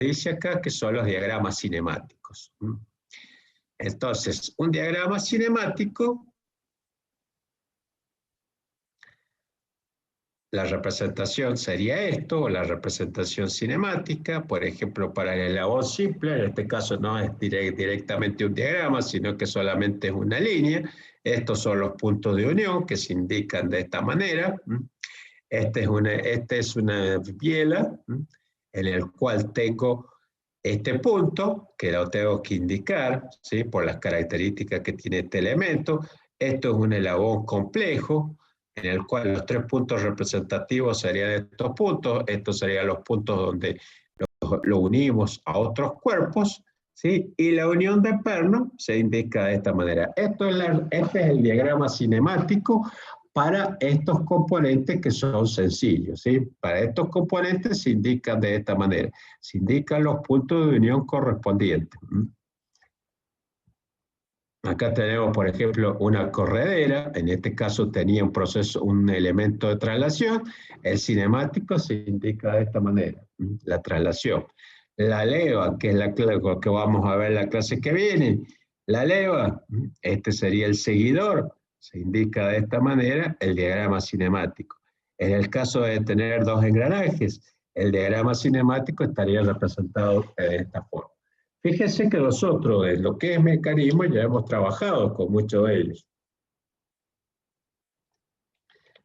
dice acá, que son los diagramas cinemáticos. Entonces, un diagrama cinemático, la representación sería esto, o la representación cinemática, por ejemplo, para el eslabón simple, en este caso no es directamente un diagrama, sino que solamente es una línea. Estos son los puntos de unión que se indican de esta manera. Este es una biela en el cual tengo este punto, que lo tengo que indicar, ¿sí? Por las características que tiene este elemento. Esto es un eslabón complejo, en el cual los tres puntos representativos serían estos puntos. Estos serían los puntos donde lo unimos a otros cuerpos, ¿sí? Y la unión de perno se indica de esta manera. Este es el diagrama cinemático para estos componentes que son sencillos, ¿sí? Para estos componentes se indican de esta manera. Se indican los puntos de unión correspondientes. Acá tenemos, por ejemplo, una corredera. En este caso tenía un elemento de traslación. El cinemático se indica de esta manera, la traslación. La leva, que es la que vamos a ver en la clase que viene. La leva, este sería el seguidor. Se indica de esta manera el diagrama cinemático. En el caso de tener dos engranajes, el diagrama cinemático estaría representado de esta forma. Fíjense que nosotros, en lo que es mecanismo, ya hemos trabajado con muchos de ellos.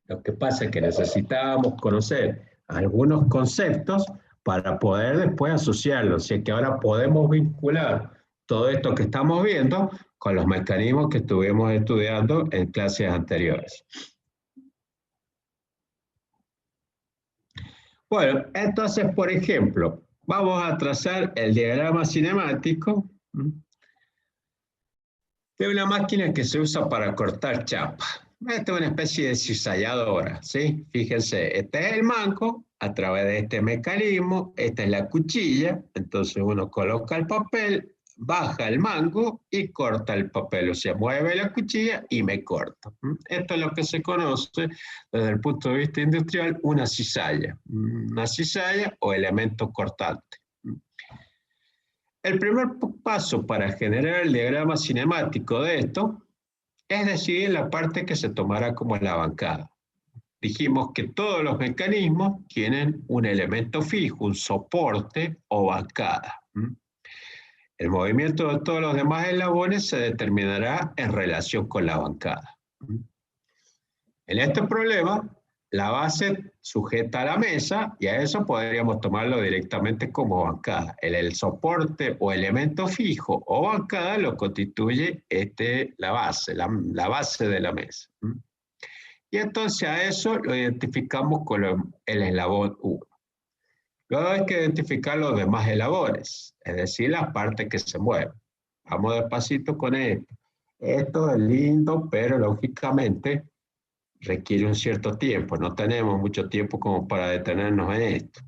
Lo que pasa es que necesitábamos conocer algunos conceptos para poder después asociarlos. Así que ahora podemos vincular todo esto que estamos viendo con los mecanismos que estuvimos estudiando en clases anteriores. Bueno, entonces, por ejemplo, vamos a trazar el diagrama cinemático de una máquina que se usa para cortar chapa. Esta es una especie de cizalladora, ¿sí? Fíjense, este es el mango a través de este mecanismo, esta es la cuchilla, entonces uno coloca el papel, baja el mango y corta el papel, o sea, mueve la cuchilla y me corta. Esto es lo que se conoce desde el punto de vista industrial una cizalla o elemento cortante. El primer paso para generar el diagrama cinemático de esto es decidir la parte que se tomará como la bancada. Dijimos que todos los mecanismos tienen un elemento fijo, un soporte o bancada. El movimiento de todos los demás eslabones se determinará en relación con la bancada. En este problema, la base sujeta a la mesa y a eso podríamos tomarlo directamente como bancada. El soporte o elemento fijo o bancada lo constituye la base de la mesa. Y entonces a eso lo identificamos con el eslabón 1. Luego hay que identificar los demás eslabones, es decir, las partes que se mueven. Vamos despacito con esto. Esto es lindo, pero lógicamente requiere un cierto tiempo. No tenemos mucho tiempo como para detenernos en esto.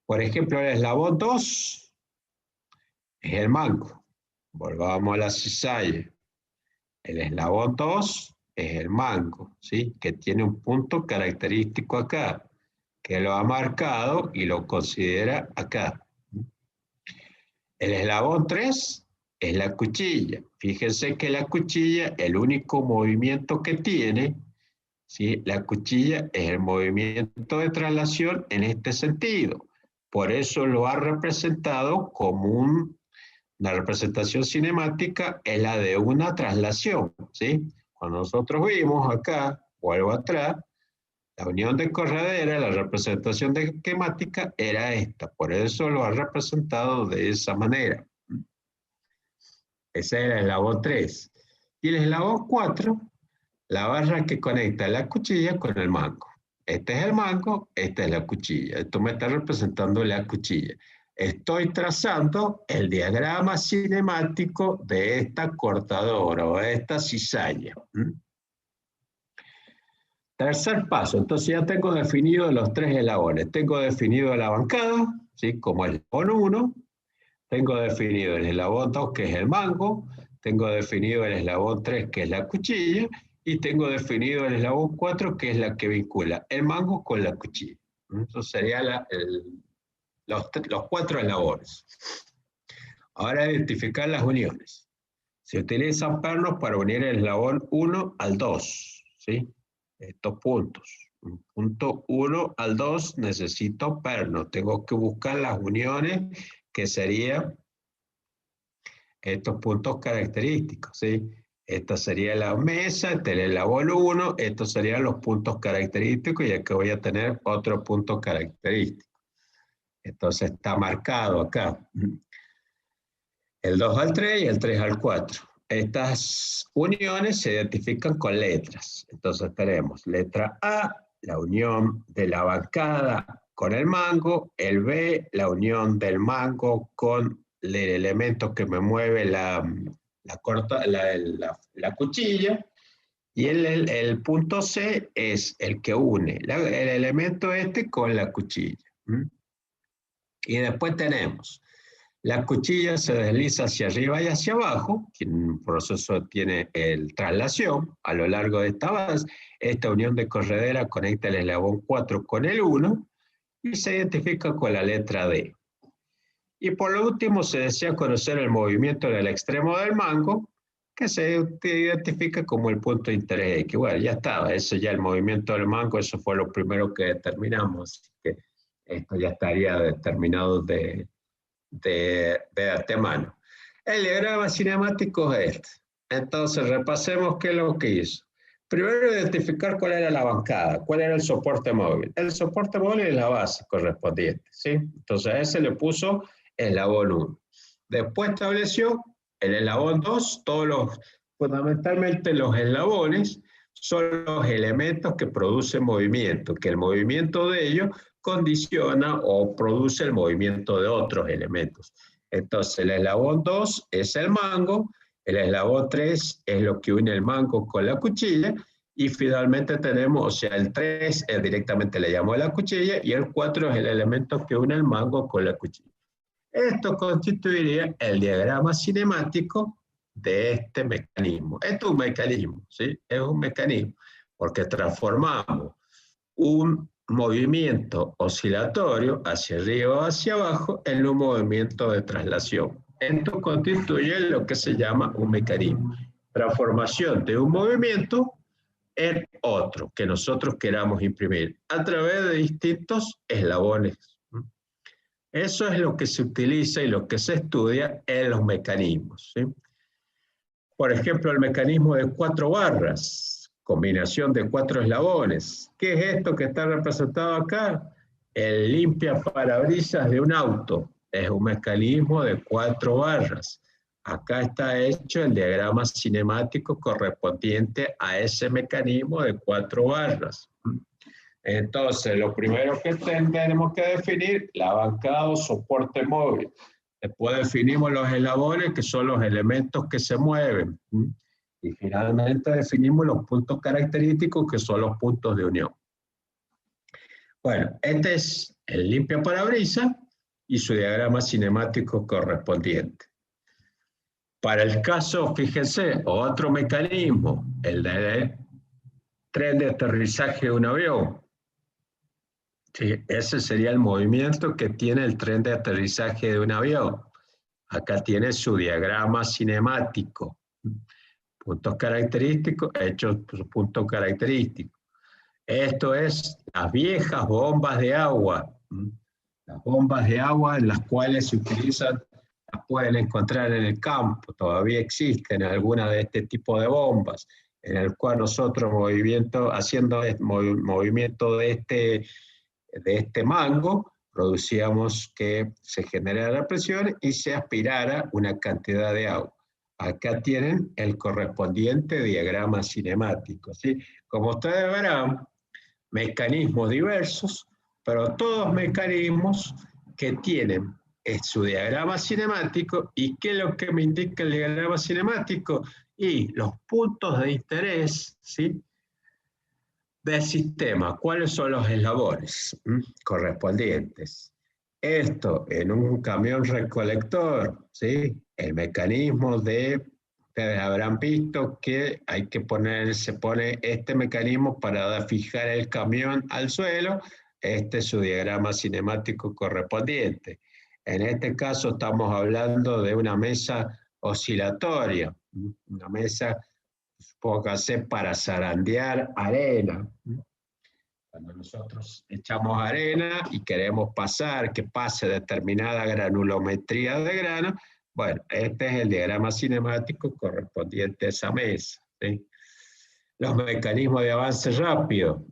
Por ejemplo, el eslabón 2 es el mango. Volvamos a la cizalla. El eslabón 2 es el mango, ¿sí? Que tiene un punto característico acá, que lo ha marcado y lo considera acá. El eslabón 3 es la cuchilla. Fíjense que la cuchilla, el único movimiento que tiene, ¿sí? La cuchilla es el movimiento de traslación en este sentido. Por eso lo ha representado como una representación cinemática, es la de una traslación, ¿sí? Cuando nosotros vimos acá, vuelvo atrás, la unión de corredera, la representación de esquemática era esta. Por eso lo ha representado de esa manera. Ese es el eslabón 3. Y el eslabón 4, la barra que conecta la cuchilla con el mango. Este es el mango, esta es la cuchilla. Esto me está representando la cuchilla. Estoy trazando el diagrama cinemático de esta cortadora o de esta cizalla. Tercer paso, entonces ya tengo definido los tres eslabones. Tengo definido la bancada, ¿sí? Como el eslabón 1. Tengo definido el eslabón 2, que es el mango. Tengo definido el eslabón 3, que es la cuchilla. Y tengo definido el eslabón 4, que es la que vincula el mango con la cuchilla. Eso sería los 4 eslabones. Ahora identificar las uniones. Se utilizan pernos para unir el eslabón 1 al 2, ¿sí? Estos puntos. Punto 1 al 2 necesito pernos. Tengo que buscar las uniones que serían estos puntos característicos, ¿sí? Esta sería la mesa, este es el eslabón 1, estos serían los puntos característicos y aquí voy a tener otro punto característico. Entonces está marcado acá. El 2 al 3 y el 3 al 4. Estas uniones se identifican con letras. Entonces tenemos letra A, la unión de la bancada con el mango, el B, la unión del mango con el elemento que me mueve la cuchilla, y el punto C es el que une el elemento este con la cuchilla. Y después tenemos la cuchilla se desliza hacia arriba y hacia abajo, un proceso tiene traslación a lo largo de esta base. Esta unión de corredera conecta el eslabón 4 con el 1 y se identifica con la letra D. Y por lo último se desea conocer el movimiento del extremo del mango, que se identifica como el punto de interés X. Bueno, ya estaba, eso ya el movimiento del mango, eso fue lo primero que determinamos, así que esto ya estaría determinado de antemano. El diagrama cinemático es este. Entonces, repasemos qué es lo que hizo. Primero, identificar cuál era la bancada, cuál era el soporte móvil. El soporte móvil es la base correspondiente, ¿sí? Entonces, a ese le puso eslabón 1. Después estableció el eslabón 2, fundamentalmente los eslabones son los elementos que producen movimiento, que el movimiento de ellos condiciona o produce el movimiento de otros elementos. Entonces, el eslabón 2 es el mango, el eslabón 3 es lo que une el mango con la cuchilla, y finalmente tenemos, o sea, el 3 directamente le llamo la cuchilla, y el 4 es el elemento que une el mango con la cuchilla. Esto constituiría el diagrama cinemático de este mecanismo. Esto es un mecanismo, ¿sí? Es un mecanismo, porque transformamos un movimiento oscilatorio hacia arriba o hacia abajo en un movimiento de traslación. Esto constituye lo que se llama un mecanismo. Transformación de un movimiento en otro que nosotros queramos imprimir a través de distintos eslabones. Eso es lo que se utiliza y lo que se estudia en los mecanismos, ¿sí? Por ejemplo, el mecanismo de 4 barras, combinación de 4 eslabones. ¿Qué es esto que está representado acá? El limpia parabrisas de un auto. Es un mecanismo de 4 barras. Acá está hecho el diagrama cinemático correspondiente a ese mecanismo de 4 barras. Entonces, lo primero que tenemos que definir, la bancada o soporte móvil. Después definimos los eslabones, que son los elementos que se mueven. Y finalmente definimos los puntos característicos, que son los puntos de unión. Bueno, este es el limpia parabrisas y su diagrama cinemático correspondiente. Para el caso, fíjense, otro mecanismo, el del tren de aterrizaje de un avión. Sí, ese sería el movimiento que tiene el tren de aterrizaje de un avión. Acá tiene su diagrama cinemático. Puntos característicos, hechos por puntos característicos. Esto es las viejas bombas de agua. Las bombas de agua en las cuales se utilizan, las pueden encontrar en el campo. Todavía existen algunas de este tipo de bombas, en el cual nosotros haciendo movimiento de este mango, producíamos que se generara la presión y se aspirara una cantidad de agua. Acá tienen el correspondiente diagrama cinemático, ¿sí? Como ustedes verán, mecanismos diversos, pero todos mecanismos que tienen su diagrama cinemático. ¿Y qué es lo que me indica el diagrama cinemático? Y los puntos de interés, ¿sí?, del sistema. ¿Cuáles son los eslabones correspondientes? Esto en un camión recolector, ¿sí? El mecanismo ustedes habrán visto que se pone este mecanismo para fijar el camión al suelo. este es su diagrama cinemático correspondiente. En este caso estamos hablando de una mesa oscilatoria, una mesa, supongo que hace para zarandear arena. Cuando nosotros echamos arena y queremos que pase determinada granulometría de grano, bueno, este es el diagrama cinemático correspondiente a esa mesa, ¿sí? Los mecanismos de avance rápido.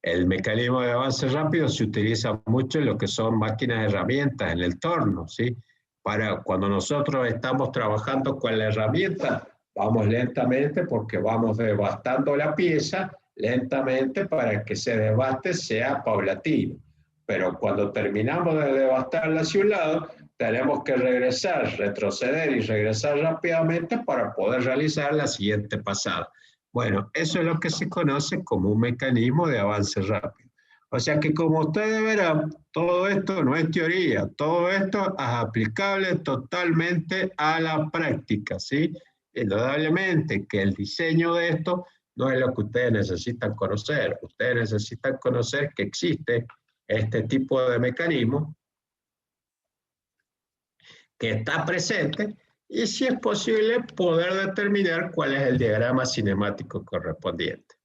El mecanismo de avance rápido se utiliza mucho en lo que son máquinas de herramientas, en el torno, ¿sí? Para cuando nosotros estamos trabajando con la herramienta, vamos lentamente porque vamos devastando la pieza lentamente para que ese devaste sea paulatino. Pero cuando terminamos de devastarla hacia un lado, tenemos que regresar, retroceder y regresar rápidamente para poder realizar la siguiente pasada. Bueno, eso es lo que se conoce como un mecanismo de avance rápido. O sea que como ustedes verán, todo esto no es teoría, todo esto es aplicable totalmente a la práctica, ¿sí? Indudablemente que el diseño de esto no es lo que ustedes necesitan conocer. Ustedes necesitan conocer que existe este tipo de mecanismo que está presente y si es posible poder determinar cuál es el diagrama cinemático correspondiente.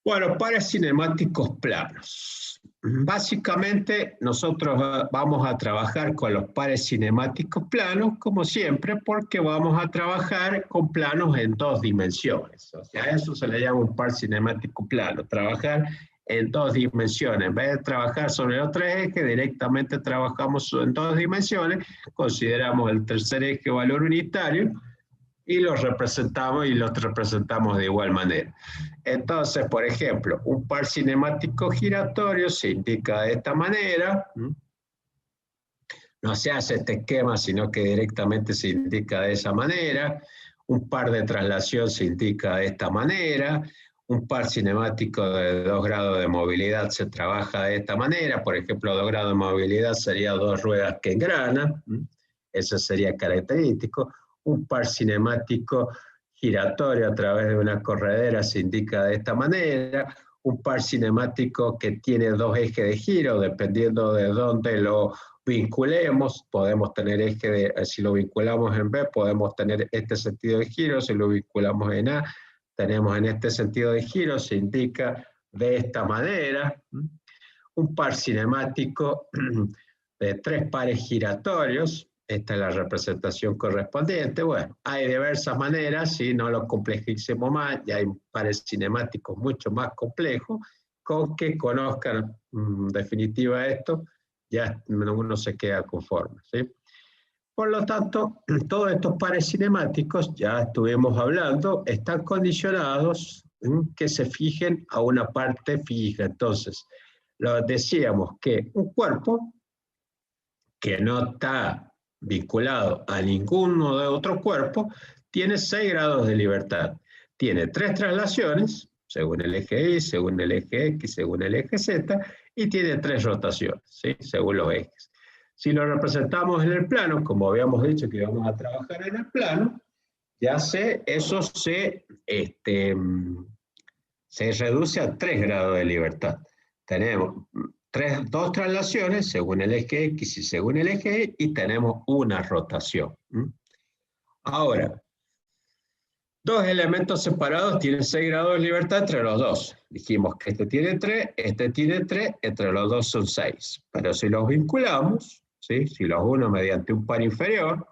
Bueno, pares cinemáticos planos. Básicamente nosotros vamos a trabajar con los pares cinemáticos planos, como siempre, porque vamos a trabajar con planos en 2 dimensiones. O sea, eso se le llama un par cinemático plano, trabajar en 2 dimensiones. En vez de trabajar sobre los 3 ejes, directamente trabajamos en 2 dimensiones, consideramos el tercer eje valor unitario, y los representamos de igual manera. Entonces, por ejemplo, un par cinemático giratorio se indica de esta manera. No se hace este esquema, sino que directamente se indica de esa manera. Un par de traslación se indica de esta manera. Un par cinemático de 2 grados de movilidad se trabaja de esta manera. Por ejemplo, 2 grados de movilidad sería 2 ruedas que engranan. Eso sería característico. Un par cinemático giratorio a través de una corredera se indica de esta manera. Un par cinemático que tiene 2 ejes de giro, dependiendo de dónde lo vinculemos, podemos tener si lo vinculamos en B, podemos tener este sentido de giro, si lo vinculamos en A, tenemos en este sentido de giro, se indica de esta manera. Un par cinemático de 3 pares giratorios, esta es la representación correspondiente. Bueno, hay diversas maneras, si no lo complejicemos más, ya hay pares cinemáticos mucho más complejos, con que conozcan en definitiva esto, ya uno se queda conforme, ¿sí? Por lo tanto, todos estos pares cinemáticos, ya estuvimos hablando, están condicionados que se fijen a una parte fija. Entonces, decíamos que un cuerpo que no está vinculado a ninguno de otros cuerpos, tiene 6 grados de libertad. Tiene 3 traslaciones, según el eje Y, según el eje X, según el eje Z, y tiene 3 rotaciones, ¿sí? Según los ejes. Si lo representamos en el plano, como habíamos dicho que íbamos a trabajar en el plano, ya eso se reduce a 3 grados de libertad. Tenemos 2 traslaciones según el eje X y según el eje Y, y tenemos una rotación. Ahora, 2 elementos separados tienen 6 grados de libertad entre los 2. Dijimos que este tiene 3, entre los 2 son 6. Pero si los vinculamos, ¿sí? Si los uno mediante un par inferior,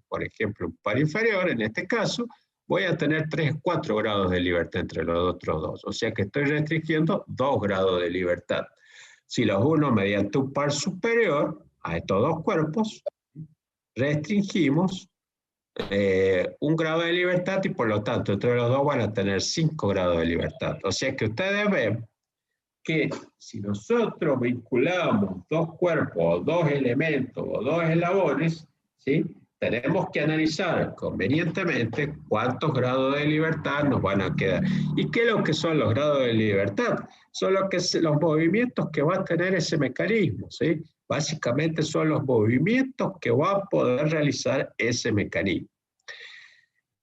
por ejemplo, un par inferior, en este caso, voy a tener 4 grados de libertad entre los otros 2. O sea que estoy restringiendo 2 grados de libertad. Si los uno mediante un par superior a estos 2 cuerpos, restringimos 1 grado de libertad y por lo tanto entre los 2 van a tener 5 grados de libertad. O sea que ustedes ven que si nosotros vinculamos 2 cuerpos, 2 elementos o 2 eslabones, ¿sí? Tenemos que analizar convenientemente cuántos grados de libertad nos van a quedar. ¿Y qué es lo que son los grados de libertad? Son los movimientos que va a tener ese mecanismo, ¿sí? Básicamente son los movimientos que va a poder realizar ese mecanismo.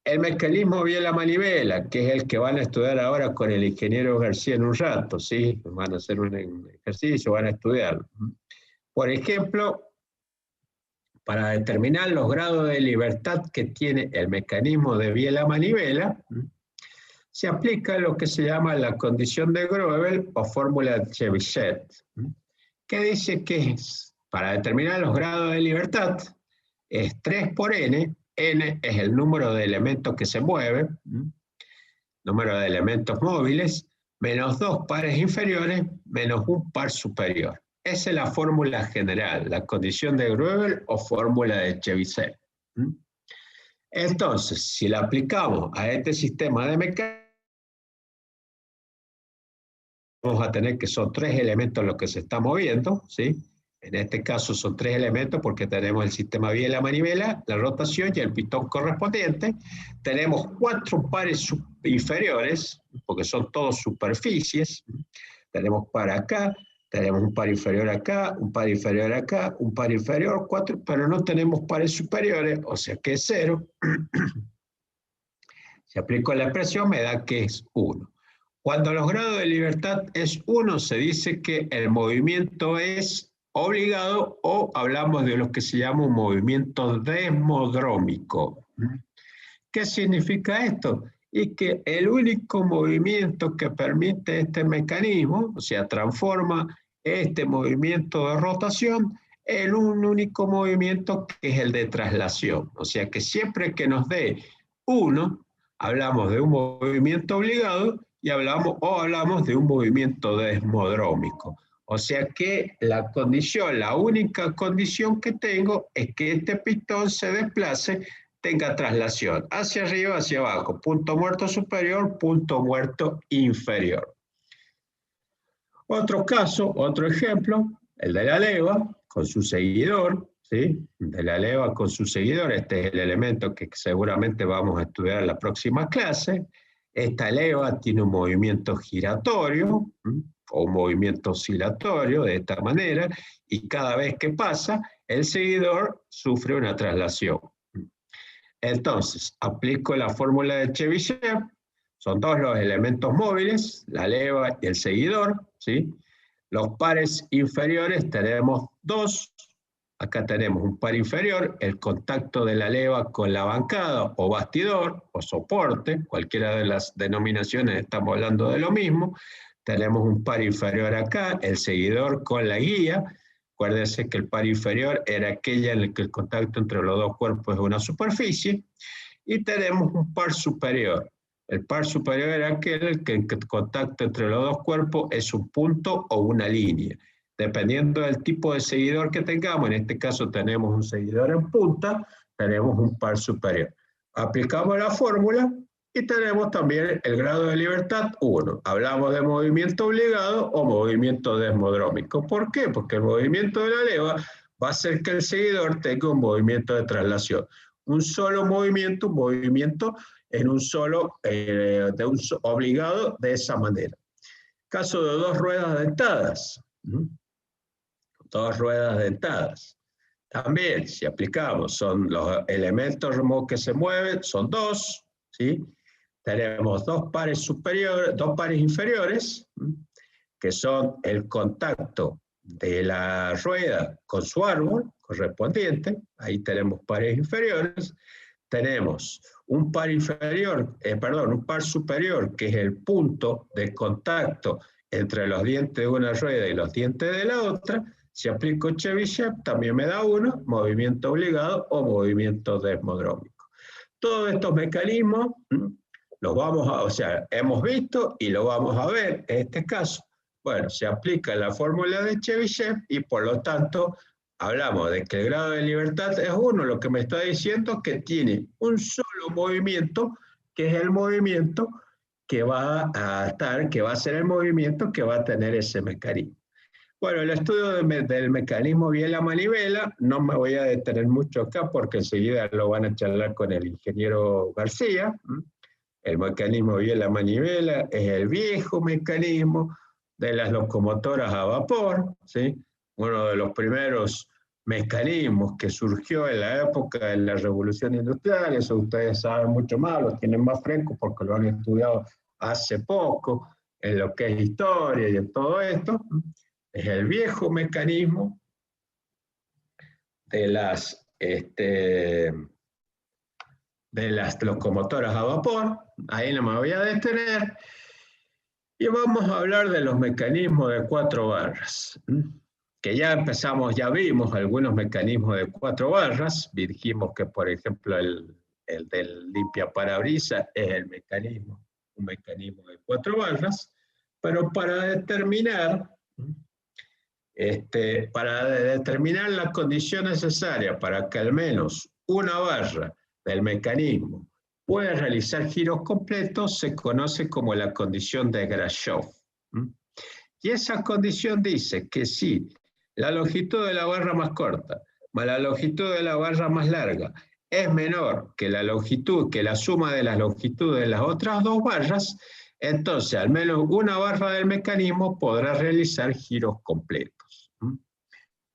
el mecanismo biela-manivela, que es el que van a estudiar ahora con el ingeniero García en un rato, ¿sí? Van a hacer un ejercicio, van a estudiarlo. Por ejemplo, para determinar los grados de libertad que tiene el mecanismo de biela-manivela, se aplica lo que se llama la condición de Groevel o fórmula de Chebyshev, que dice que para determinar los grados de libertad es 3 por n. N es el número de elementos que se mueven, número de elementos móviles, menos 2 pares inferiores, menos un par superior. Esa es la fórmula general, la condición de Groevel o fórmula de Chebyshev. Entonces, si la aplicamos a este sistema de mecánica, vamos a tener que son 3 elementos los que se están moviendo, ¿sí? En este caso son 3 elementos porque tenemos el sistema biela-manivela, la rotación y el pistón correspondiente. Tenemos 4 pares inferiores, porque son todos superficies. Tenemos par acá, tenemos un par inferior acá, un par inferior acá, un par inferior, 4, pero no tenemos pares superiores, o sea que es 0. Si aplico la expresión me da que es 1. Cuando los grados de libertad es 1, se dice que el movimiento es obligado o hablamos de lo que se llama un movimiento desmodrómico. ¿Qué significa esto? Y que el único movimiento que permite este mecanismo, o sea, transforma este movimiento de rotación en un único movimiento que es el de traslación. O sea, que siempre que nos dé 1, hablamos de un movimiento obligado y hablamos de un movimiento desmodrómico. O sea que la única condición que tengo es que este pistón se desplace, tenga traslación hacia arriba, hacia abajo, punto muerto superior, punto muerto inferior. Otro caso, otro ejemplo, el de la leva con su seguidor, ¿sí? De la leva con su seguidor, este es el elemento que seguramente vamos a estudiar en la próxima clase. Esta leva tiene un movimiento giratorio, o un movimiento oscilatorio de esta manera, y cada vez que pasa, el seguidor sufre una traslación. Entonces, aplico la fórmula de Chebyshev, son 2 los elementos móviles, la leva y el seguidor, ¿sí? Los pares inferiores tenemos 2, acá tenemos un par inferior, el contacto de la leva con la bancada o bastidor o soporte, cualquiera de las denominaciones estamos hablando de lo mismo. Tenemos un par inferior acá, el seguidor con la guía. Acuérdense que el par inferior era aquella en la que el contacto entre los 2 cuerpos es una superficie. Y tenemos un par superior. El par superior era aquel en que el contacto entre los 2 cuerpos es un punto o una línea. Dependiendo del tipo de seguidor que tengamos, en este caso tenemos un seguidor en punta, tenemos un par superior. Aplicamos la fórmula y tenemos también el grado de libertad 1. Hablamos de movimiento obligado o movimiento desmodrómico. ¿Por qué? Porque el movimiento de la leva va a hacer que el seguidor tenga un movimiento de traslación. Un solo movimiento, un movimiento en un solo, obligado de esa manera. Caso de 2 ruedas dentadas. 2 ruedas dentadas. También, si aplicamos, son los elementos que se mueven, son 2, ¿sí? Tenemos 2 pares superiores, 2 pares inferiores, que son el contacto de la rueda con su árbol correspondiente, ahí tenemos pares inferiores, tenemos un par inferior, un par superior, que es el punto de contacto entre los dientes de una rueda y los dientes de la otra. Si aplico Chebyshev, también me da 1, movimiento obligado o movimiento desmodrómico. Todos estos mecanismos los vamos a, o sea, hemos visto y lo vamos a ver en este caso. Bueno, se aplica la fórmula de Chebyshev y por lo tanto hablamos de que el grado de libertad es 1, lo que me está diciendo es que tiene un solo movimiento, que es el movimiento que va a ser el movimiento que va a tener ese mecanismo. Bueno, el estudio del mecanismo biela-manivela, no me voy a detener mucho acá porque enseguida lo van a charlar con el ingeniero García. El mecanismo biela-manivela es el viejo mecanismo de las locomotoras a vapor, ¿sí? Uno de los primeros mecanismos que surgió en la época de la Revolución Industrial, eso ustedes saben mucho más, lo tienen más fresco porque lo han estudiado hace poco, en lo que es historia y en todo esto, es el viejo mecanismo de las locomotoras a vapor. Ahí no me voy a detener. Y vamos a hablar de los mecanismos de 4 barras, que ya empezamos, ya vimos algunos mecanismos de 4 barras. Dijimos que, por ejemplo, el del limpiaparabrisas es un mecanismo de 4 barras, pero para determinar la condición necesaria para que al menos una barra del mecanismo pueda realizar giros completos, se conoce como la condición de Grashof. Y esa condición dice que si la longitud de la barra más corta más la longitud de la barra más larga es menor que la suma de las longitudes de las otras 2 barras, entonces al menos una barra del mecanismo podrá realizar giros completos.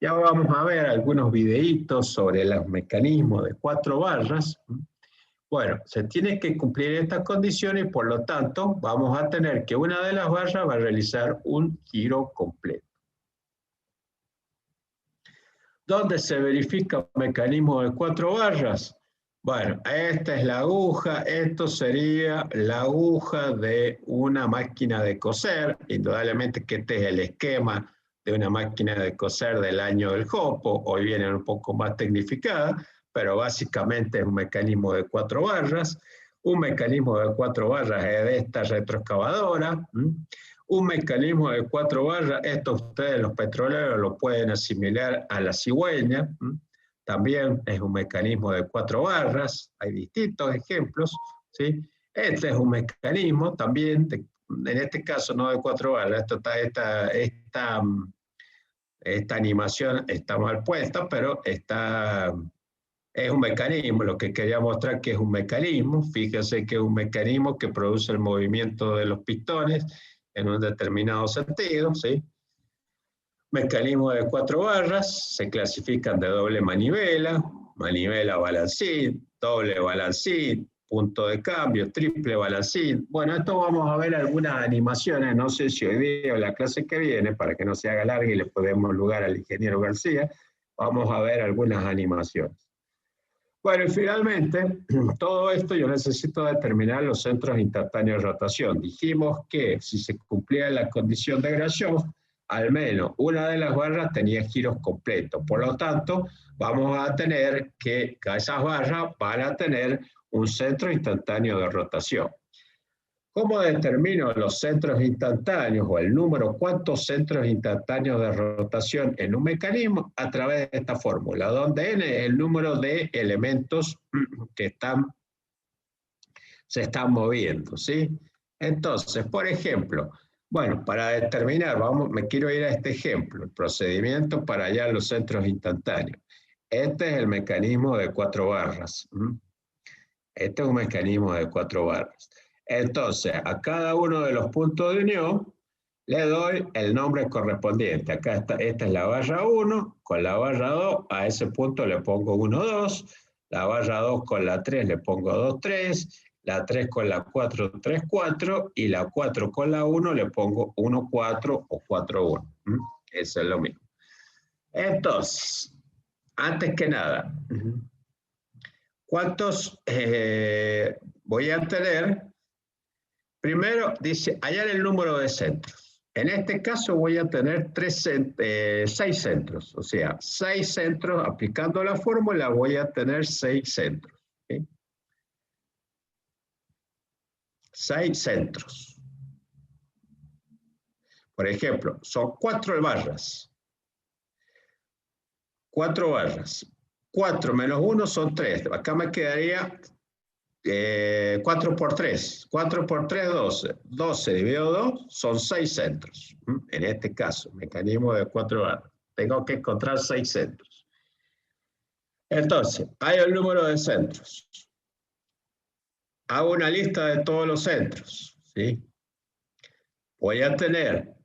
Ya vamos a ver algunos videitos sobre los mecanismos de 4 barras. Bueno, se tiene que cumplir esta condición y por lo tanto vamos a tener que una de las barras va a realizar un giro completo. ¿Dónde se verifica un mecanismo de 4 barras? Bueno, esta es la aguja, esto sería la aguja de una máquina de coser, indudablemente que este es el esquema de una máquina de coser del año del Jopo, hoy viene un poco más tecnificada, pero básicamente es un mecanismo de 4 barras. Un mecanismo de 4 barras es de esta retroexcavadora. Un mecanismo de 4 barras, esto ustedes los petroleros lo pueden asimilar a la cigüeña. También es un mecanismo de 4 barras, hay distintos ejemplos, ¿sí? Este es un mecanismo también, en este caso no de 4 barras, esta animación está mal puesta, pero es un mecanismo, lo que quería mostrar que es un mecanismo, fíjense que es un mecanismo que produce el movimiento de los pistones en un determinado sentido, ¿sí? Mecanismo de 4 barras, se clasifican de doble manivela, manivela balancín, doble balancín, punto de cambio, triple balancín. Bueno, esto vamos a ver algunas animaciones, no sé si hoy día o la clase que viene, para que no se haga larga y le podemos lugar al ingeniero García, vamos a ver algunas animaciones. Bueno, y finalmente, todo esto yo necesito determinar los centros instantáneos de rotación. Dijimos que si se cumplía la condición de Grashof, al menos una de las barras tenía giros completos. Por lo tanto, vamos a tener que esas barras van a tener un centro instantáneo de rotación. ¿Cómo determino los centros instantáneos o el número, cuántos centros instantáneos de rotación en un mecanismo? A través de esta fórmula, donde n es el número de elementos que se están moviendo, ¿sí? Entonces, por ejemplo, bueno, para determinar, me quiero ir a este ejemplo, el procedimiento para hallar los centros instantáneos. Este es el mecanismo de 4 barras. Este es un mecanismo de 4 barras. Entonces, a cada uno de los puntos de unión le doy el nombre correspondiente. Acá está, esta es la barra 1, con la barra 2, a ese punto le pongo 1, 2, la barra 2 con la 3 le pongo 2, 3, la 3 con la 4, 3, 4, y la 4 con la 1 le pongo 1, 4 o 4, 1. Eso es lo mismo. Entonces, antes que nada, ¿cuántos voy a tener? Primero dice, hallar el número de centros. En este caso voy a tener 6 centros. O sea, 6 centros, aplicando la fórmula voy a tener 6 centros. ¿Sí? 6 centros. Por ejemplo, son 4 barras. 4 barras. 4 menos 1 son 3. Acá me quedaría 4 por 3. 4 por 3, 12. 12 dividido 2 son 6 centros. En este caso, mecanismo de 4 barras. Tengo que encontrar 6 centros. Entonces, hay el número de centros. Hago una lista de todos los centros. ¿Sí? Voy a tener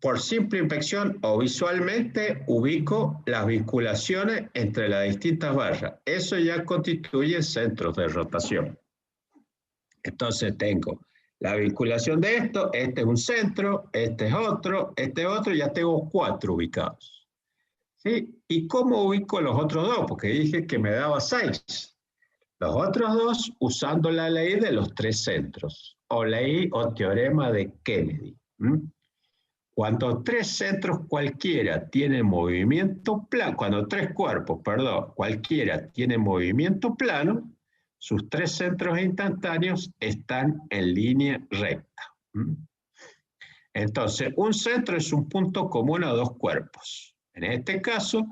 Por simple inspección o visualmente ubico las vinculaciones entre las distintas barras. Eso ya constituye centros de rotación. Entonces tengo la vinculación de esto, este es un centro, este es otro, ya tengo 4 ubicados. ¿Sí? ¿Y cómo ubico los otros 2? Porque dije que me daba 6. Los otros 2 usando la ley de los 3 centros, o ley o teorema de Kennedy. Cuando 3 centros cualquiera tienen movimiento plano, cuando 3 cuerpos, perdón, cualquiera tiene movimiento plano, sus 3 centros instantáneos están en línea recta. Entonces, un centro es un punto común a 2 cuerpos. En este caso,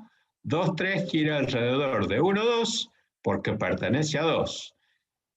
2, 3 gira alrededor de 1, 2, porque pertenece a 2.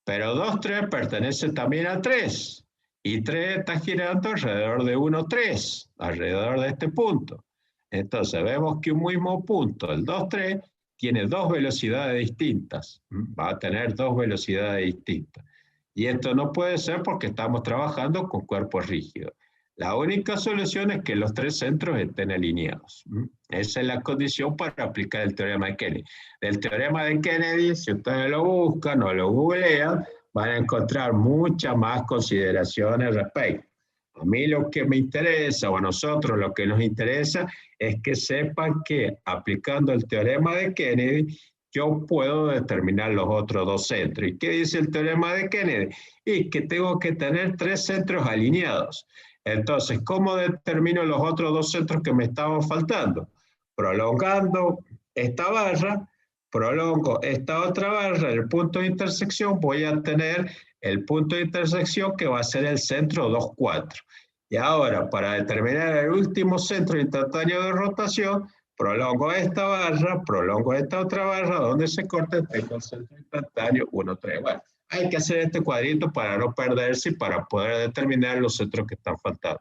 Pero 2, 3 pertenece también a 3. Y 3 está girando alrededor de 1, 3, alrededor de este punto. Entonces vemos que un mismo punto, el 2, 3, tiene 2 velocidades distintas. Va a tener 2 velocidades distintas. Y esto no puede ser porque estamos trabajando con cuerpos rígidos. La única solución es que los 3 centros estén alineados. Esa es la condición para aplicar el teorema de Kennedy. Del teorema de Kennedy, si ustedes lo buscan o lo googlean, van a encontrar muchas más consideraciones al respecto. A mí lo que me interesa, o a nosotros lo que nos interesa, es que sepan que aplicando el teorema de Kennedy, yo puedo determinar los otros 2 centros. ¿Y qué dice el teorema de Kennedy? Y que tengo que tener 3 centros alineados. Entonces, ¿cómo determino los otros 2 centros que me estaban faltando? Prolongando esta barra, prolongo esta otra barra, el punto de intersección, voy a tener el punto de intersección que va a ser el centro 2, 4. Y ahora, para determinar el último centro instantáneo de rotación, prolongo esta barra, prolongo esta otra barra, donde se corta, tengo el centro instantáneo 1, 3. Bueno, hay que hacer este cuadrito para no perderse y para poder determinar los centros que están faltando.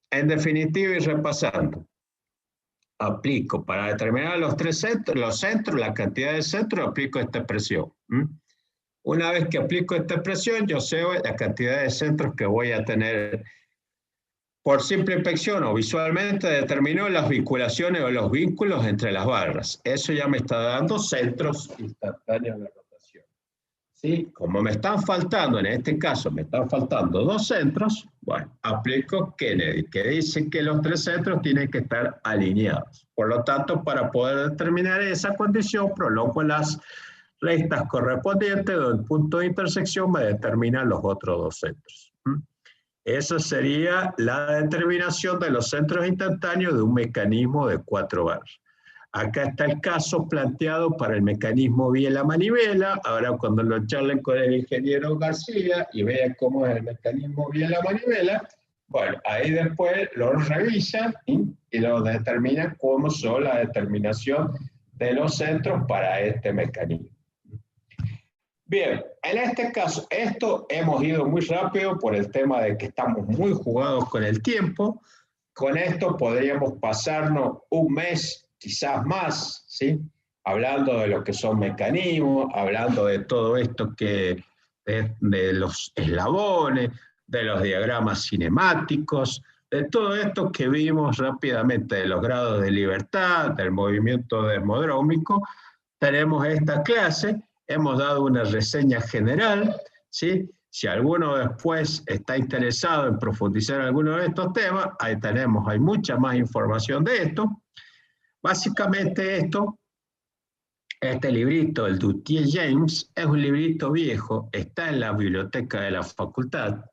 En definitiva, y repasando, aplico para determinar los 3 centros, la cantidad de centros, aplico esta expresión. Una vez que aplico esta expresión, yo sé la cantidad de centros que voy a tener. Por simple inspección o visualmente determino las vinculaciones o los vínculos entre las barras. Eso ya me está dando centros instantáneos de rotación. ¿Sí? Como me están faltando, en este caso me están faltando 2 centros, bueno, aplico Kennedy, que dice que los 3 centros tienen que estar alineados. Por lo tanto, para poder determinar esa condición, prolongo las rectas correspondientes donde el punto de intersección me determina los otros 2 centros. Esa sería la determinación de los centros instantáneos de un mecanismo de 4 barras. Acá está el caso planteado para el mecanismo biela-manivela. Ahora cuando lo charlen con el ingeniero García y vean cómo es el mecanismo biela-manivela, bueno, ahí después lo revisan y lo determinan cómo son la determinación de los centros para este mecanismo. Bien, en este caso, esto hemos ido muy rápido por el tema de que estamos muy jugados con el tiempo. Con esto podríamos pasarnos un mes, quizás más, ¿sí? Hablando de lo que son mecanismos, hablando de todo esto de los eslabones, de los diagramas cinemáticos, de todo esto que vimos rápidamente, de los grados de libertad, del movimiento desmodrómico. Tenemos esta clase. Hemos dado una reseña general, ¿sí? Si alguno después está interesado en profundizar en alguno de estos temas, ahí tenemos, hay mucha más información de esto. Básicamente este librito, el Duthier James, es un librito viejo, está en la biblioteca de la facultad,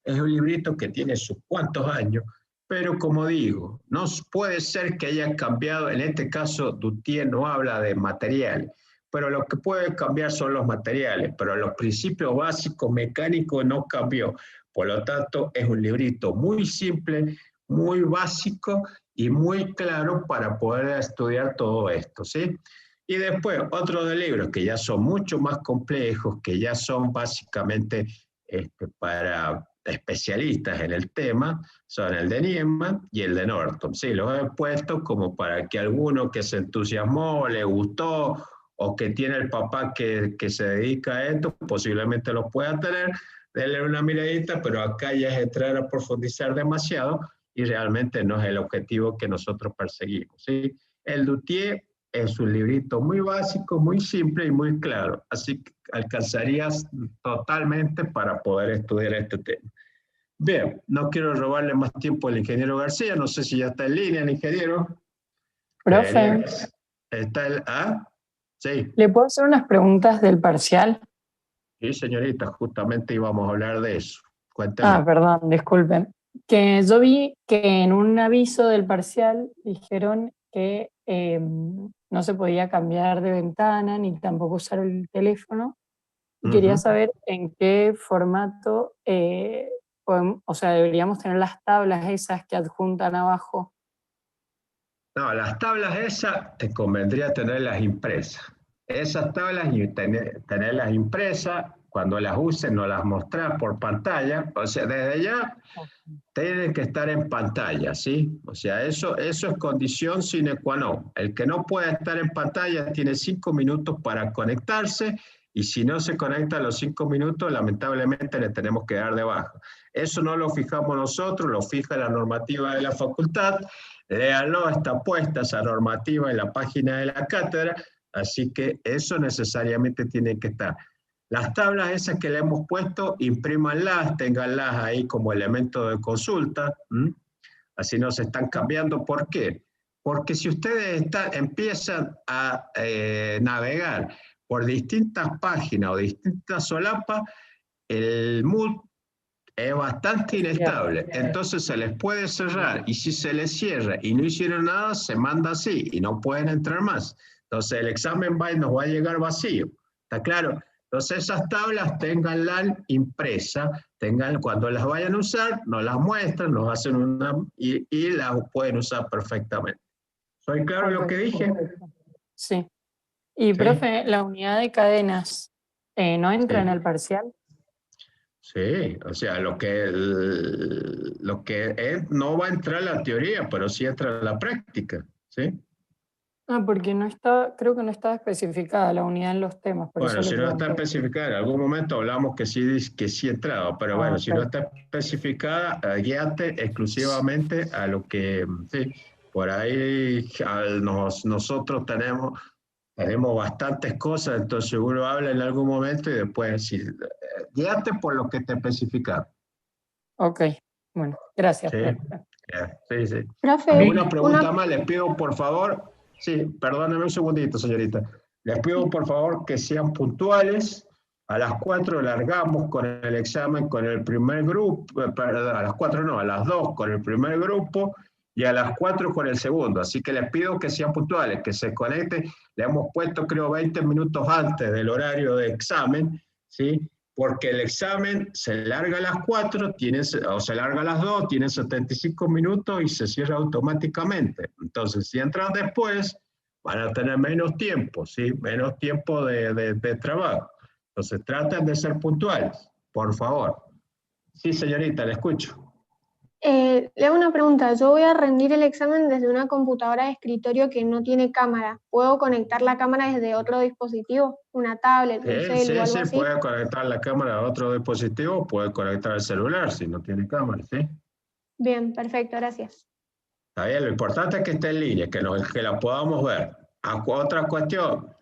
es un librito que tiene sus cuantos años, pero como digo, no puede ser que haya cambiado, en este caso Duthier no habla de materiales, pero lo que puede cambiar son los materiales, pero los principios básicos mecánicos no cambió. Por lo tanto, es un librito muy simple, muy básico y muy claro para poder estudiar todo esto, ¿sí? Y después, otros de libros que ya son mucho más complejos, que ya son básicamente para especialistas en el tema, son el de Niemann y el de Norton. Sí, los he puesto como para que alguno que se entusiasmó, le gustó, o que tiene el papá que se dedica a esto, posiblemente los pueda tener, denle una miradita, pero acá ya es entrar a profundizar demasiado, y realmente no es el objetivo que nosotros perseguimos, ¿sí? El Luthier es un librito muy básico, muy simple y muy claro, así que alcanzarías totalmente para poder estudiar este tema. Bien, no quiero robarle más tiempo al ingeniero García, no sé si ya está en línea el ingeniero. Profe, Está el... ¿Ah? Sí, ¿le puedo hacer unas preguntas del parcial? sí, señorita, justamente íbamos a hablar de eso. Cuénteme. Perdón, disculpen. Que yo vi que en un aviso del parcial dijeron que no se podía cambiar de ventana ni tampoco usar el teléfono. Y quería saber en qué formato, o sea, deberíamos tener las tablas esas que adjuntan abajo. No, las tablas esas te convendría tenerlas impresas. Esas tablas y tenerlas impresas, cuando las uses no las mostrás por pantalla, o sea, desde ya tienen que estar en pantalla, ¿sí? O sea, eso es condición sine qua non. El que no pueda estar en pantalla tiene 5 minutos para conectarse y si no se conecta a los 5 minutos, lamentablemente le tenemos que dar de baja. Eso no lo fijamos nosotros, lo fija la normativa de la facultad. Léanlo, está puesta esa normativa en la página de la cátedra, así que eso necesariamente tiene que estar. Las tablas esas que le hemos puesto, imprímanlas, ténganlas ahí como elemento de consulta, así no se están cambiando. ¿Por qué? Porque si ustedes empiezan a navegar por distintas páginas o distintas solapas, el mood es bastante inestable, entonces se les puede cerrar y si se les cierra y no hicieron nada, se manda así y no pueden entrar más. Entonces el examen nos va a llegar vacío, ¿está claro? Entonces esas tablas tenganlas impresa, cuando las vayan a usar, nos las muestran, nos hacen una y las pueden usar perfectamente. ¿Soy claro en lo que dije? Sí. Y Sí, profe, la unidad de cadenas, ¿no entra en sí. el parcial? Sí, o sea, no va a entrar la teoría, pero sí entra la práctica, ¿sí? Porque no está, creo que no estaba especificada la unidad en los temas, por eso Bueno, le si no está pregunté. especificada, en algún momento hablamos que sí entraba, pero bueno, si no Ok. está especificada, guíate exclusivamente a lo que, sí, por ahí nosotros tenemos bastantes cosas, entonces uno habla en algún momento y después, sí, guíate por lo que te especifica. Ok, bueno, gracias, Sí, profe. sí, sí. Profe, ¿Alguna pregunta más? Les pido por favor, sí, perdónenme un segundito, señorita. Les pido por favor que sean puntuales. A las 4 largamos con el examen con el primer grupo, perdón, a las 4 no, a las 2 con el primer grupo y a las 4 con el segundo. Así que les pido que sean puntuales, que se conecten. Le hemos puesto creo 20 minutos antes del horario de examen, ¿sí? Porque el examen se larga a las 4, o se larga a las 2, tiene 75 minutos y se cierra automáticamente. Entonces, si entran después, van a tener menos tiempo, ¿sí? Menos tiempo de trabajo. Entonces, traten de ser puntuales, por favor. Sí, señorita, le escucho. le hago una pregunta. Yo voy a rendir el examen desde una computadora de escritorio que no tiene cámara. ¿Puedo conectar la cámara desde otro dispositivo? ¿Una tablet, un Sí, celu o sí, algo sí, así? puede conectar la cámara a otro dispositivo, puede conectar el celular si no tiene cámara, ¿sí? Bien, perfecto, gracias. Está bien, lo importante es que esté en línea, que la podamos ver. Otra cuestión,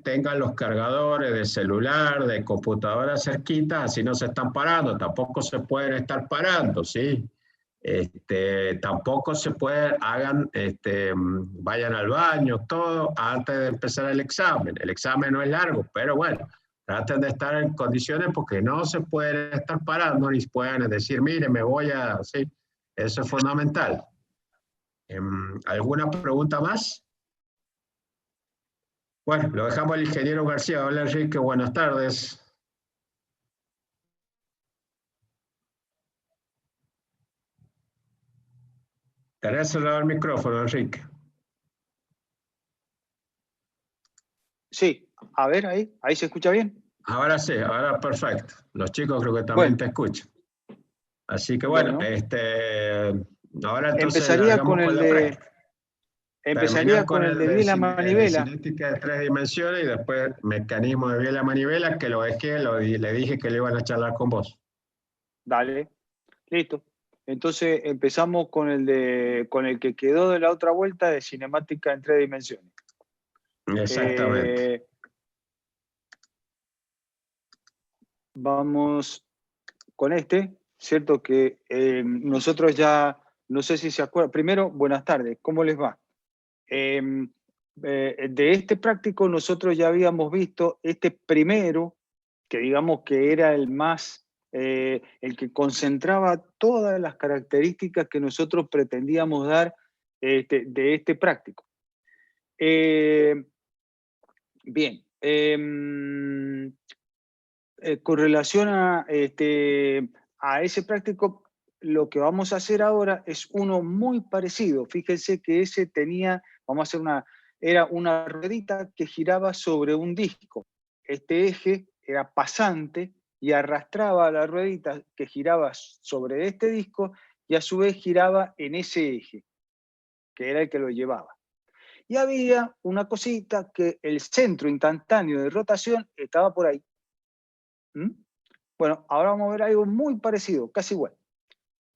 tengan los cargadores de celular, de computadora cerquita, así no se están parando, tampoco se pueden estar parando, ¿sí? Tampoco se pueden, vayan al baño, todo, antes de empezar el examen. El examen no es largo, pero bueno, traten de estar en condiciones porque no se pueden estar parando ni pueden decir, mire, me voy a, sí, eso es fundamental. ¿Alguna pregunta más? Bueno, lo dejamos al ingeniero García. Hola Enrique, buenas tardes. Querés cerrar el micrófono, Enrique. Sí, a ver, ahí se escucha bien. Ahora sí, ahora perfecto. Los chicos creo que también Bueno, te escuchan. Así que bueno, ahora entonces empezaría largamos con con el la de práctica. Terminar empezaría con con el el de de biela manivela. cinética de 3 dimensiones y después mecanismo de biela manivela, que lo dejé, le dije que le iban a charlar con vos. Dale, listo. Entonces empezamos con el que quedó de la otra vuelta de cinemática en 3 dimensiones. Exactamente. Vamos con este, ¿cierto? Que nosotros ya, no sé si se acuerdan. Primero, buenas tardes, ¿cómo les va? De este práctico nosotros ya habíamos visto este primero, que digamos que era el más, el que concentraba todas las características que nosotros pretendíamos dar de este práctico. Bien, con relación a ese práctico, lo que vamos a hacer ahora es uno muy parecido. Fíjense que ese tenía, vamos a hacer era una ruedita que giraba sobre un disco. Este eje era pasante y arrastraba a la ruedita que giraba sobre este disco y a su vez giraba en ese eje, que era el que lo llevaba. Y había una cosita que el centro instantáneo de rotación estaba por ahí. ¿Mm? Bueno, ahora vamos a ver algo muy parecido, casi igual.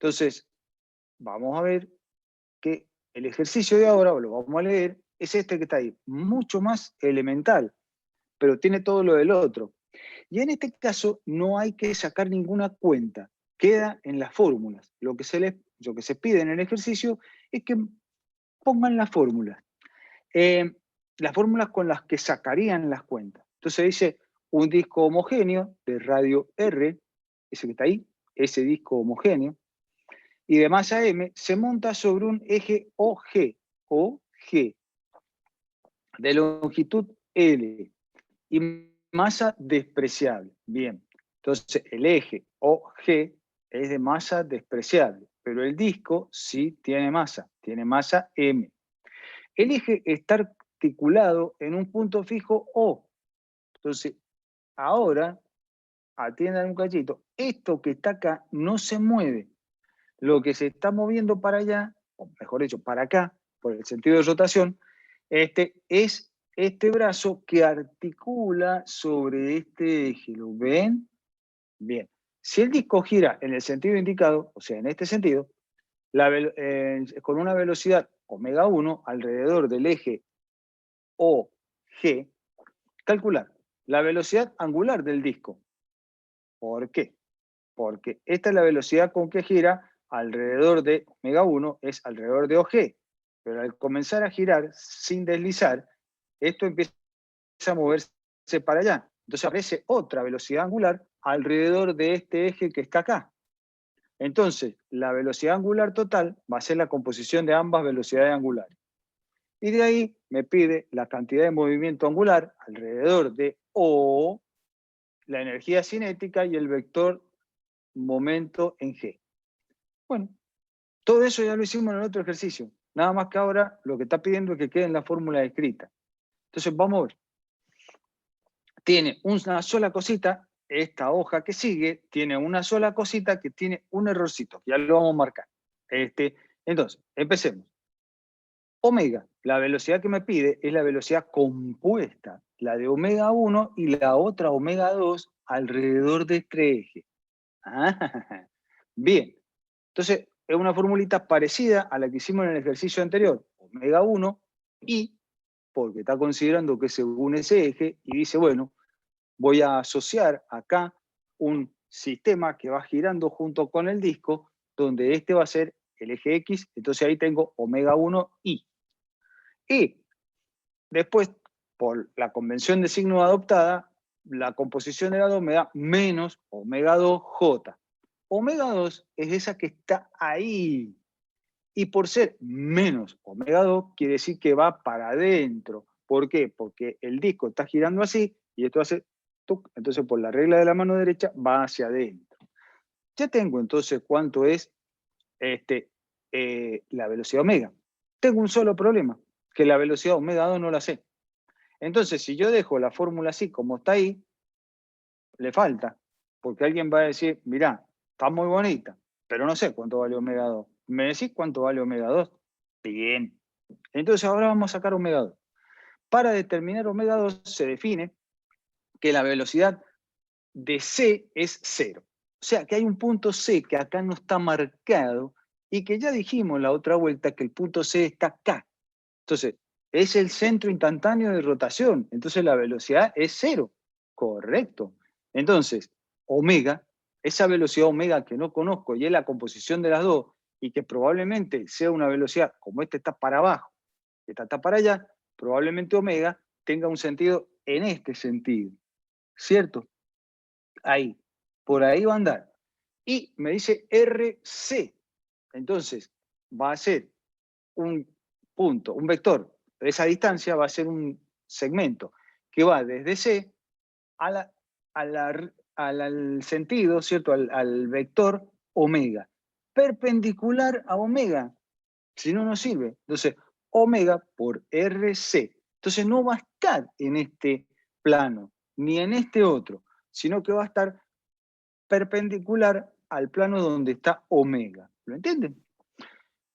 Entonces, vamos a ver que el ejercicio de ahora, lo vamos a leer, es este que está ahí, mucho más elemental, pero tiene todo lo del otro. Y en este caso no hay que sacar ninguna cuenta, queda en las fórmulas. Lo que se pide en el ejercicio es que pongan las fórmulas con las que sacarían las cuentas. Entonces dice, un disco homogéneo de radio R, ese que está ahí, ese disco homogéneo, y de masa M, se monta sobre un eje OG, de longitud L, y masa despreciable. Bien, entonces el eje OG es de masa despreciable, pero el disco sí tiene masa M. El eje está articulado en un punto fijo O. Entonces, ahora, atiendan un cachito, esto que está acá no se mueve. Lo que se está moviendo para allá, o mejor dicho, para acá, por el sentido de rotación, es este brazo que articula sobre este eje. ¿Lo ven? Bien. Si el disco gira en el sentido indicado, o sea, en este sentido, con una velocidad omega 1 alrededor del eje OG, calcular la velocidad angular del disco. ¿Por qué? Porque esta es la velocidad con que gira alrededor de omega 1, es alrededor de OG. Pero al comenzar a girar sin deslizar, esto empieza a moverse para allá. Entonces aparece otra velocidad angular alrededor de este eje que está acá. Entonces, la velocidad angular total va a ser la composición de ambas velocidades angulares. Y de ahí me pide la cantidad de movimiento angular alrededor de O, la energía cinética y el vector momento en G. Bueno, todo eso ya lo hicimos en el otro ejercicio. Nada más que ahora lo que está pidiendo es que quede en la fórmula escrita. Entonces vamos a ver. Tiene una sola cosita, esta hoja que sigue, tiene una sola cosita que tiene un errorcito. Ya lo vamos a marcar. Entonces, empecemos. Omega, la velocidad que me pide es la velocidad compuesta, la de omega 1 y la otra omega 2 alrededor de este eje. Bien, entonces es una formulita parecida a la que hicimos en el ejercicio anterior, omega 1 y, porque está considerando que según ese eje, y dice, bueno, voy a asociar acá un sistema que va girando junto con el disco, donde este va a ser el eje X, entonces ahí tengo omega 1 y. Y después, por la convención de signo adoptada, la composición de la 2 me da menos omega 2J. Omega 2 es esa que está ahí. Y por ser menos omega 2, quiere decir que va para adentro. ¿Por qué? Porque el disco está girando así y esto hace tuc. Entonces, por la regla de la mano derecha, va hacia adentro. Ya tengo entonces cuánto es la velocidad omega. Tengo un solo problema, que la velocidad omega 2 no la sé. Entonces, si yo dejo la fórmula así como está ahí, le falta. Porque alguien va a decir, mirá, está muy bonita, pero no sé cuánto vale omega 2. ¿Me decís cuánto vale omega 2? Bien. Entonces ahora vamos a sacar omega 2. Para determinar omega 2 se define que la velocidad de C es 0. O sea, que hay un punto C que acá no está marcado y que ya dijimos la otra vuelta que el punto C está acá. Entonces, es el centro instantáneo de rotación. Entonces, la velocidad es 0. Correcto. Entonces, omega, esa velocidad omega que no conozco y es la composición de las dos y que probablemente sea una velocidad, como esta está para abajo, esta está para allá, probablemente omega tenga un sentido en este sentido. ¿Cierto? Ahí. Por ahí va a andar. Y me dice RC. Entonces, va a ser un punto, un vector. Esa distancia va a ser un segmento que va desde C al sentido, ¿cierto? Al vector omega. Perpendicular a omega. Si no, no sirve. Entonces, omega por RC. Entonces, no va a estar en este plano, ni en este otro, sino que va a estar perpendicular al plano donde está omega. ¿Lo entienden?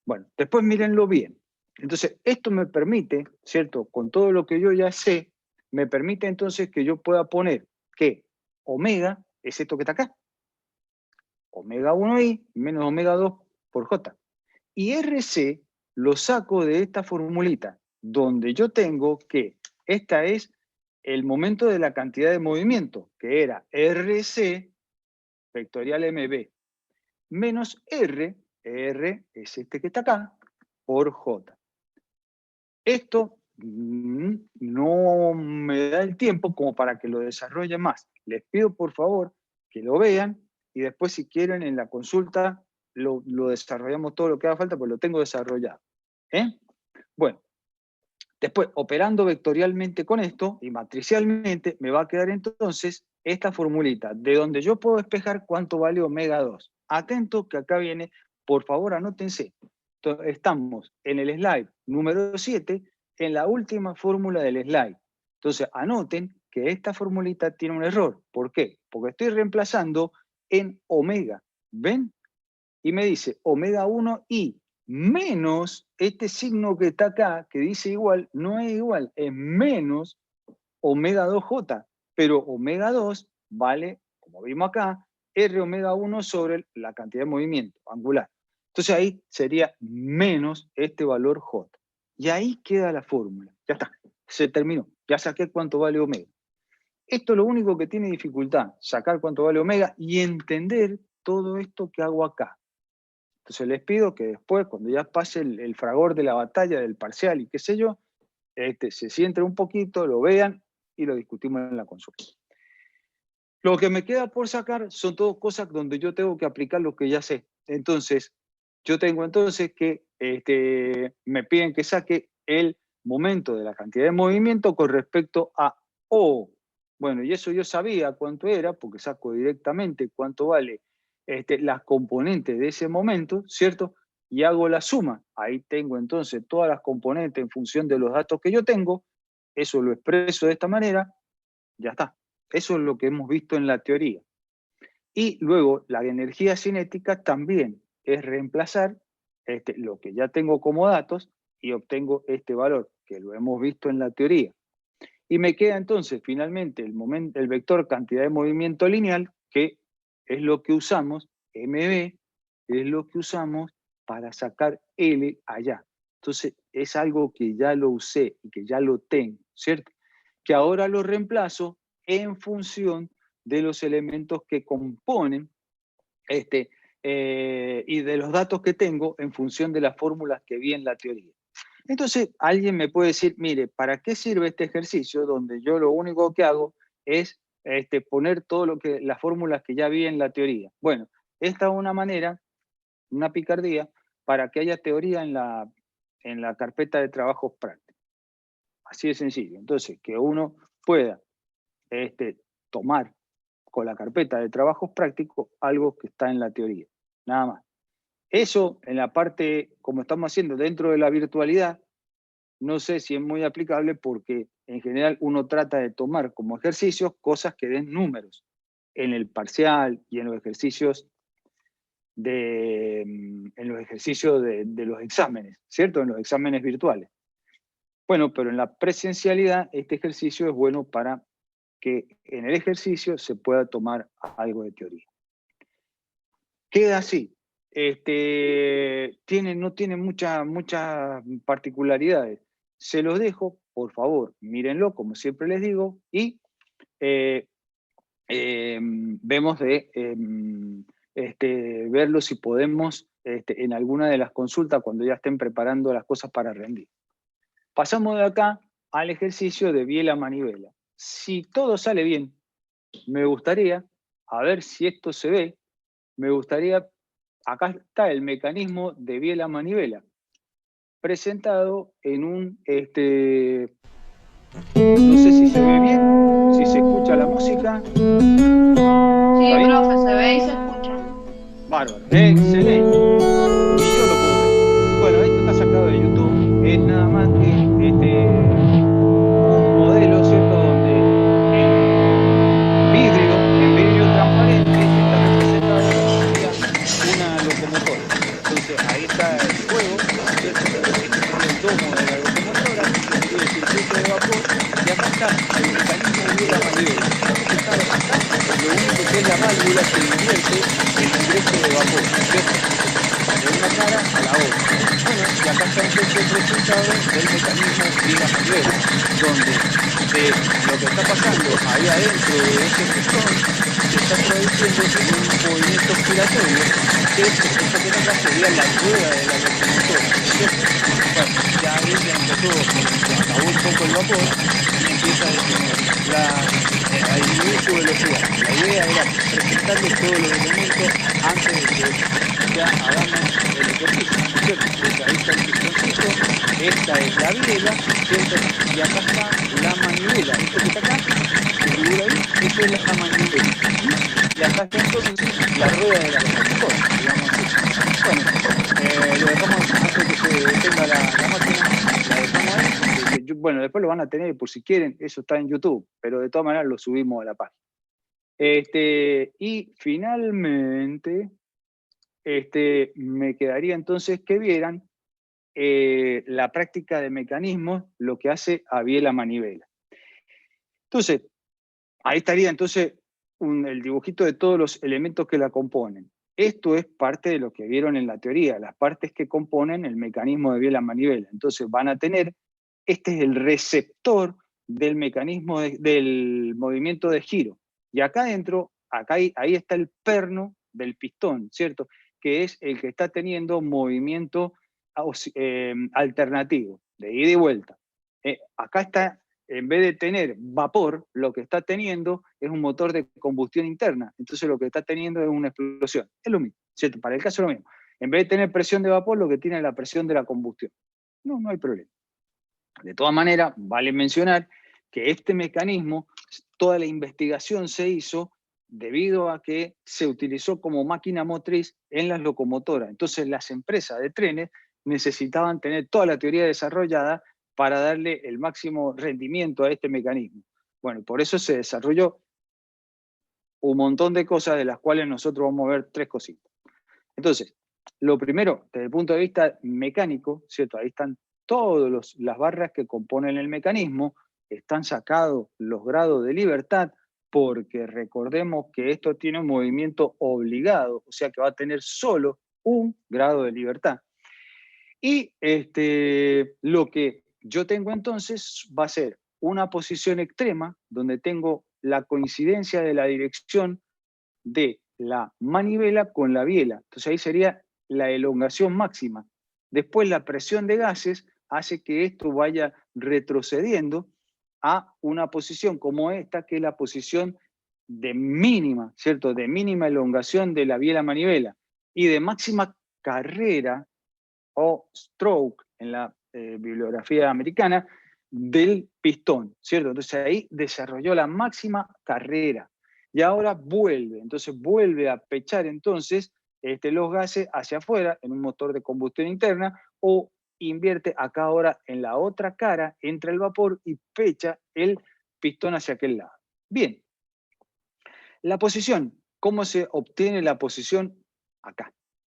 Bueno, después mírenlo bien. Entonces, esto me permite, ¿cierto? Con todo lo que yo ya sé, me permite entonces que yo pueda poner que omega es esto que está acá. Omega 1i menos omega 2 por j. Y RC lo saco de esta formulita, donde yo tengo que esta es el momento de la cantidad de movimiento, que era RC vectorial MB, menos R es este que está acá, por J. Esto no me da el tiempo como para que lo desarrolle más. Les pido por favor que lo vean y después si quieren en la consulta lo desarrollamos todo lo que haga falta, pues lo tengo desarrollado. Bueno, después operando vectorialmente con esto y matricialmente me va a quedar entonces esta formulita de donde yo puedo despejar cuánto vale omega 2. Atento que acá viene, por favor anótense. Estamos en el slide número 7, en la última fórmula del slide. Entonces anoten que esta formulita tiene un error. ¿Por qué? Porque estoy reemplazando en omega. ¿Ven? Y me dice omega 1i menos este signo que está acá, que dice igual, no es igual, es menos omega 2j. Pero omega 2 vale, como vimos acá, R omega 1 sobre la cantidad de movimiento angular. Entonces ahí sería menos este valor J. Y ahí queda la fórmula. Ya está, se terminó. Ya saqué cuánto vale omega. Esto es lo único que tiene dificultad, sacar cuánto vale omega y entender todo esto que hago acá. Entonces les pido que después, cuando ya pase el fragor de la batalla, del parcial y qué sé yo, se sienten un poquito, lo vean y lo discutimos en la consulta. Lo que me queda por sacar son todas cosas donde yo tengo que aplicar lo que ya sé. Entonces, yo tengo entonces que me piden que saque el momento de la cantidad de movimiento con respecto a O. Bueno, y eso yo sabía cuánto era, porque saco directamente cuánto vale las componentes de ese momento, ¿cierto? Y hago la suma. Ahí tengo entonces todas las componentes en función de los datos que yo tengo. Eso lo expreso de esta manera. Ya está. Eso es lo que hemos visto en la teoría. Y luego la energía cinética también es reemplazar lo que ya tengo como datos y obtengo este valor, que lo hemos visto en la teoría. Y me queda entonces finalmente el vector cantidad de movimiento lineal, que es lo que usamos, MB, es lo que usamos para sacar L allá. Entonces es algo que ya lo usé y que ya lo tengo, ¿cierto? Que ahora lo reemplazo en función de los elementos que componen y de los datos que tengo en función de las fórmulas que vi en la teoría. Entonces, alguien me puede decir, mire, ¿para qué sirve este ejercicio donde yo lo único que hago es poner todo las fórmulas que ya vi en la teoría? Bueno, esta es una manera, una picardía, para que haya teoría en la carpeta de trabajos prácticos. Así de sencillo. Entonces, que uno pueda tomar con la carpeta de trabajos prácticos algo que está en la teoría. Nada más. Eso en la parte, como estamos haciendo dentro de la virtualidad, no sé si es muy aplicable porque en general uno trata de tomar como ejercicios cosas que den números en el parcial y en los ejercicios de los exámenes, ¿cierto? En los exámenes virtuales. Bueno, pero en la presencialidad este ejercicio es bueno para que en el ejercicio se pueda tomar algo de teoría. Queda así. No tiene muchas particularidades. Se los dejo, por favor, mírenlo, como siempre les digo, y vemos de verlo si podemos en alguna de las consultas cuando ya estén preparando las cosas para rendir. Pasamos de acá al ejercicio de biela-manivela. Si todo sale bien, me gustaría, a ver si esto se ve, me gustaría, acá está el mecanismo de biela-manivela, presentado en un, no sé si se ve bien, si se escucha la música. Sí, ¿Está bien? profe, se ve y se escucha. Bárbaro, excelente. Y yo lo puedo ver. Bueno, esto está sacado de YouTube, es nada más que un modelo, ¿cierto? Donde en vidrio transparente, está representada lo que sería una locomotora. Entonces ahí está el fuego, ¿cierto? Este sería el domo de la locomotora, este sería el circuito de vapor, y acá está el mecanismo de la manivela. Acá, lo único que es la válvula que invierte el ingreso de vapor, ¿cierto? De una cara a la otra. Bueno, y acá está entonces el resultado del mecanismo de la manivela, donde lo que está pasando ahí adentro de ese pistón se está traduciendo en un movimiento giratorio, que esto que acá sería la rueda de la locomotora, ¿cierto? Bueno, ya ahí ya empezó, se acabó un poco el vapor y empieza a detener a disminuir su velocidad. La idea era presentarles todos los elementos antes de que ya hagamos el ejercicio, ¿cierto? Entonces ahí está el pistoncito, esta es la biela, ¿cierto? Y acá está la manivela, esto que está acá, que figura ahí, eso es la manivela. Y acá está entonces la rueda de la locomotora, digamos así. Bueno, lo dejamos antes que se detenga la máquina, la dejamos ahí. Bueno, después lo van a tener por si quieren, eso está en YouTube, pero de todas maneras lo subimos a la página. Y finalmente, me quedaría entonces que vieran la práctica de mecanismos, lo que hace a biela-manivela. Entonces, ahí estaría entonces el dibujito de todos los elementos que la componen. Esto es parte de lo que vieron en la teoría, las partes que componen el mecanismo de biela-manivela. Entonces van a tener, este es el receptor del mecanismo del movimiento de giro. Y acá adentro, ahí está el perno del pistón, ¿cierto? Que es el que está teniendo movimiento alternativo, de ida y vuelta. Acá está, en vez de tener vapor, lo que está teniendo es un motor de combustión interna. Entonces lo que está teniendo es una explosión. Es lo mismo, ¿cierto? Para el caso es lo mismo. En vez de tener presión de vapor, lo que tiene es la presión de la combustión. No hay problema. De todas maneras, vale mencionar que este mecanismo, toda la investigación se hizo debido a que se utilizó como máquina motriz en las locomotoras. Entonces las empresas de trenes necesitaban tener toda la teoría desarrollada para darle el máximo rendimiento a este mecanismo. Bueno, por eso se desarrolló un montón de cosas de las cuales nosotros vamos a ver 3 cositas. Entonces, lo primero, desde el punto de vista mecánico, ¿cierto? Ahí están todas las barras que componen el mecanismo, están sacados los grados de libertad, porque recordemos que esto tiene un movimiento obligado, o sea que va a tener solo un grado de libertad. Y lo que yo tengo entonces va a ser una posición extrema, donde tengo la coincidencia de la dirección de la manivela con la biela. Entonces ahí sería la elongación máxima. Después la presión de gases hace que esto vaya retrocediendo a una posición como esta, que es la posición de mínima, ¿cierto? De mínima elongación de la biela manivela y de máxima carrera o stroke en la bibliografía americana del pistón, ¿cierto? Entonces ahí desarrolló la máxima carrera y ahora vuelve, entonces vuelve a pechar entonces los gases hacia afuera en un motor de combustión interna o invierte acá ahora en la otra cara, entra el vapor y pecha el pistón hacia aquel lado. Bien, la posición, ¿cómo se obtiene la posición acá?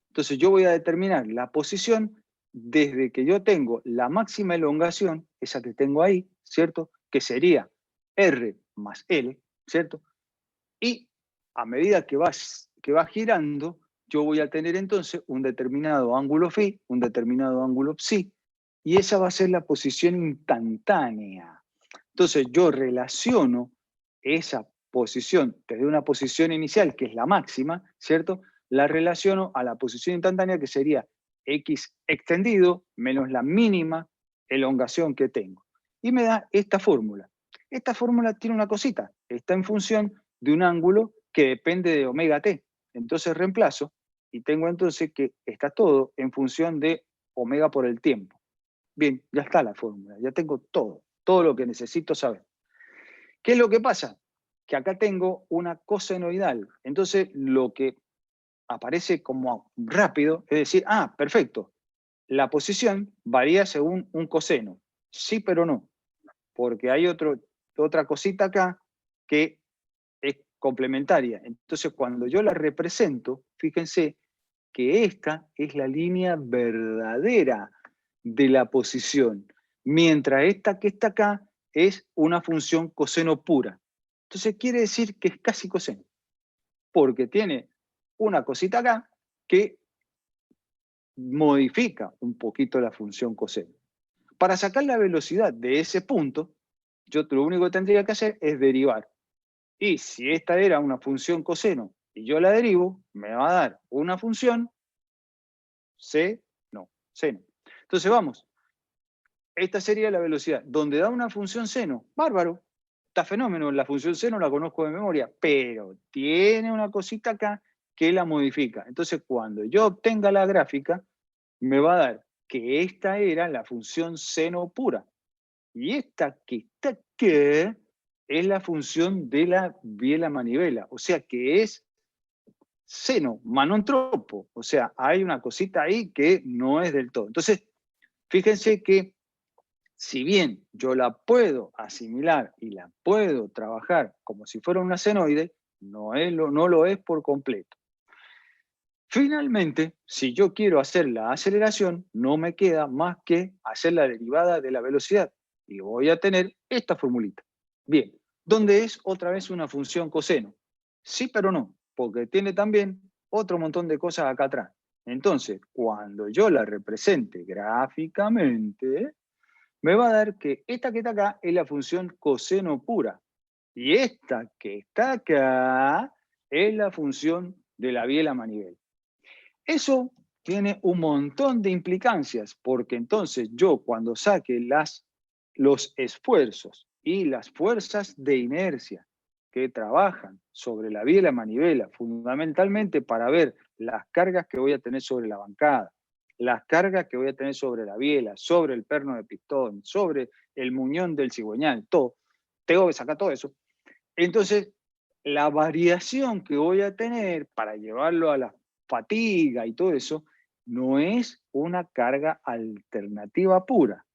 Entonces yo voy a determinar la posición desde que yo tengo la máxima elongación, esa que tengo ahí, ¿cierto? Que sería R más L, ¿cierto? Y a medida que va girando, yo voy a tener entonces un determinado ángulo φ, un determinado ángulo psi, y esa va a ser la posición instantánea. Entonces yo relaciono esa posición desde una posición inicial, que es la máxima, ¿cierto? La relaciono a la posición instantánea, que sería x extendido menos la mínima elongación que tengo. Y me da esta fórmula. Esta fórmula tiene una cosita, está en función de un ángulo que depende de omega t. Entonces reemplazo y tengo entonces que está todo en función de omega por el tiempo. Bien, ya está la fórmula, ya tengo todo lo que necesito saber. ¿Qué es lo que pasa? Que acá tengo una cosenoidal. Entonces lo que aparece como rápido es decir, ah, perfecto, la posición varía según un coseno. Sí, pero no, porque hay otra cosita acá que es complementaria. Entonces cuando yo la represento, fíjense que esta es la línea verdadera de la posición, mientras esta que está acá es una función coseno pura. Entonces quiere decir que es casi coseno, porque tiene una cosita acá que modifica un poquito la función coseno. Para sacar la velocidad de ese punto, yo lo único que tendría que hacer es derivar. Y si esta era una función coseno y yo la derivo, me va a dar una función seno. Entonces vamos, esta sería la velocidad. Donde da una función seno, bárbaro, está fenómeno, la función seno la conozco de memoria, pero tiene una cosita acá que la modifica. Entonces cuando yo obtenga la gráfica, me va a dar que esta era la función seno pura. Y esta que está aquí es la función de la biela manivela, o sea que es seno, manontropo, o sea, hay una cosita ahí que no es del todo. Entonces, fíjense que si bien yo la puedo asimilar y la puedo trabajar como si fuera una senoide, no lo es por completo. Finalmente, si yo quiero hacer la aceleración, no me queda más que hacer la derivada de la velocidad. Y voy a tener esta formulita. Bien, ¿dónde es otra vez una función coseno? Sí, pero no, porque tiene también otro montón de cosas acá atrás. Entonces, cuando yo la represente gráficamente, me va a dar que esta que está acá es la función coseno pura. Y esta que está acá es la función de la biela manivela. Eso tiene un montón de implicancias, porque entonces yo cuando saque los esfuerzos y las fuerzas de inercia que trabajan sobre la biela manivela, fundamentalmente para ver las cargas que voy a tener sobre la bancada, las cargas que voy a tener sobre la biela, sobre el perno de pistón, sobre el muñón del cigüeñal, todo, tengo que sacar todo eso. Entonces, la variación que voy a tener para llevarlo a la fatiga y todo eso, no es una carga alternativa pura.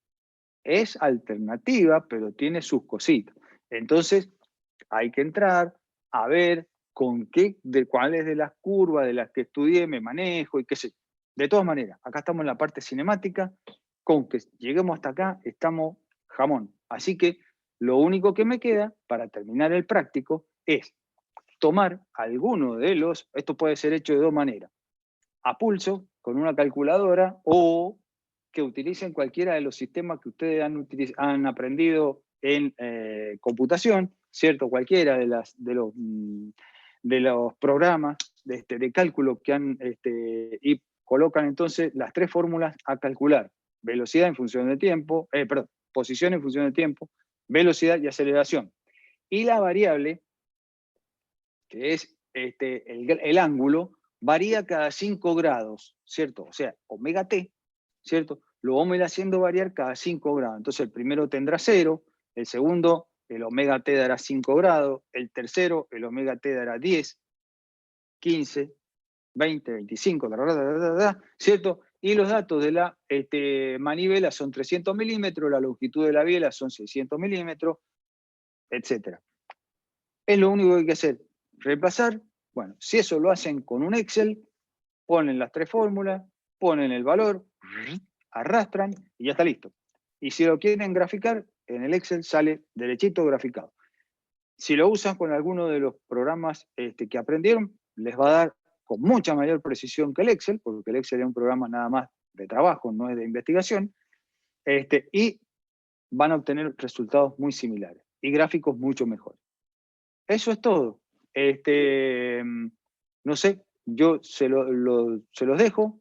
Es alternativa, pero tiene sus cositas. Entonces, hay que entrar a ver cuáles de las curvas de las que estudié me manejo y qué sé. De todas maneras, acá estamos en la parte cinemática, con que lleguemos hasta acá, estamos jamón. Así que lo único que me queda para terminar el práctico es tomar alguno de esto puede ser hecho de dos maneras, a pulso, con una calculadora, o que utilicen cualquiera de los sistemas que ustedes han aprendido en computación, ¿cierto? Cualquiera de los programas de cálculo que han, y colocan entonces las tres fórmulas a calcular. Velocidad en función de tiempo, posición en función de tiempo, velocidad y aceleración. Y la variable, que es el ángulo, varía cada 5 grados, ¿cierto? O sea, omega t, ¿cierto? Lo vamos a ir haciendo variar cada 5 grados. Entonces el primero tendrá 0, el segundo, el omega t dará 5 grados, el tercero, el omega t dará 10, 15, 20, 25, ¿cierto? Y los datos de la manivela son 300 milímetros, la longitud de la biela son 600 milímetros, etc. Es lo único que hay que hacer. Reemplazar, bueno, si eso lo hacen con un Excel, ponen las tres fórmulas, ponen el valor, arrastran y ya está listo. Y si lo quieren graficar, en el Excel sale derechito graficado. Si lo usan con alguno de los programas que aprendieron, les va a dar con mucha mayor precisión que el Excel, porque el Excel es un programa nada más de trabajo, no es de investigación, y van a obtener resultados muy similares y gráficos mucho mejores. Eso es todo. No sé, yo se los dejo.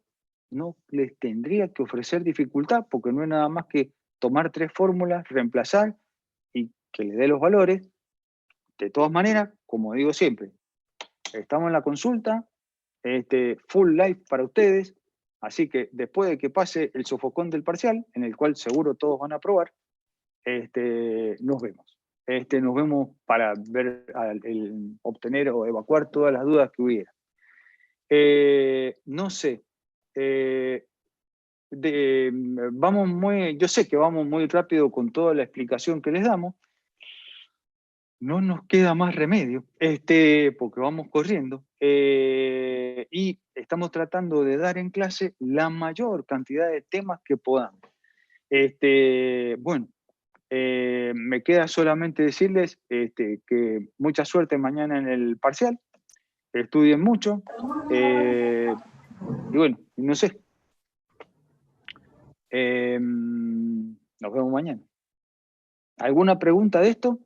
No les tendría que ofrecer dificultad, porque no es nada más que tomar 3 fórmulas, reemplazar y que le dé los valores. De todas maneras, como digo siempre, estamos en la consulta, full live para ustedes, así que después de que pase el sofocón del parcial, en el cual seguro todos van a aprobar, nos vemos. Nos vemos para ver, obtener o evacuar todas las dudas que hubiera. No sé, yo sé que vamos muy rápido con toda la explicación que les damos. No nos queda más remedio, porque vamos corriendo. Y estamos tratando de dar en clase la mayor cantidad de temas que podamos. Bueno, me queda solamente decirles que mucha suerte mañana en el parcial. Estudien mucho. Y bueno, no sé. Nos vemos mañana. ¿Alguna pregunta de esto?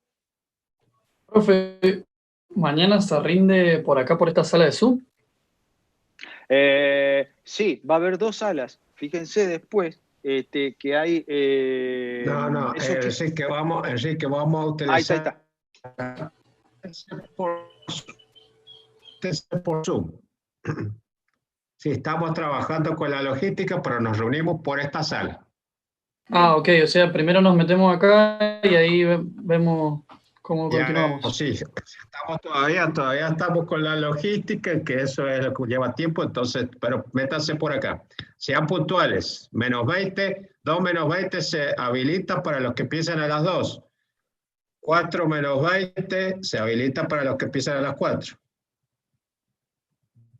Profe, ¿mañana se rinde por acá, por esta sala de Zoom? Sí, va a haber 2 salas. Fíjense después que hay... No, Enrique, vamos a utilizar... Ahí está. por Zoom. Sí, estamos trabajando con la logística, pero nos reunimos por esta sala. Ah, ok, o sea, primero nos metemos acá y ahí vemos cómo continuamos. Sí, estamos todavía estamos con la logística, que eso es lo que lleva tiempo, entonces, pero métanse por acá. Sean puntuales, -20, 2 menos 20 se habilita para los que empiezan a las 2. 4 menos 20 se habilita para los que empiezan a las 4.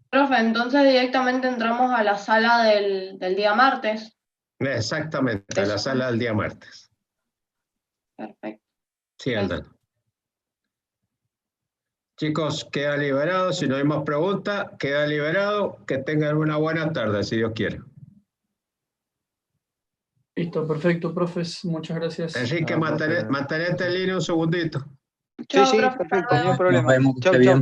Profe, entonces directamente entramos a la sala del día martes. Exactamente, a la sala del día martes. Perfecto. Sí, Aldana. Chicos, queda liberado. Si no hay más preguntas, queda liberado. Que tengan una buena tarde, si Dios quiere. Listo, perfecto, profes. Muchas gracias. Enrique, mantenete en línea un segundito. Sí, perfecto, no hay problema. Chau, chau.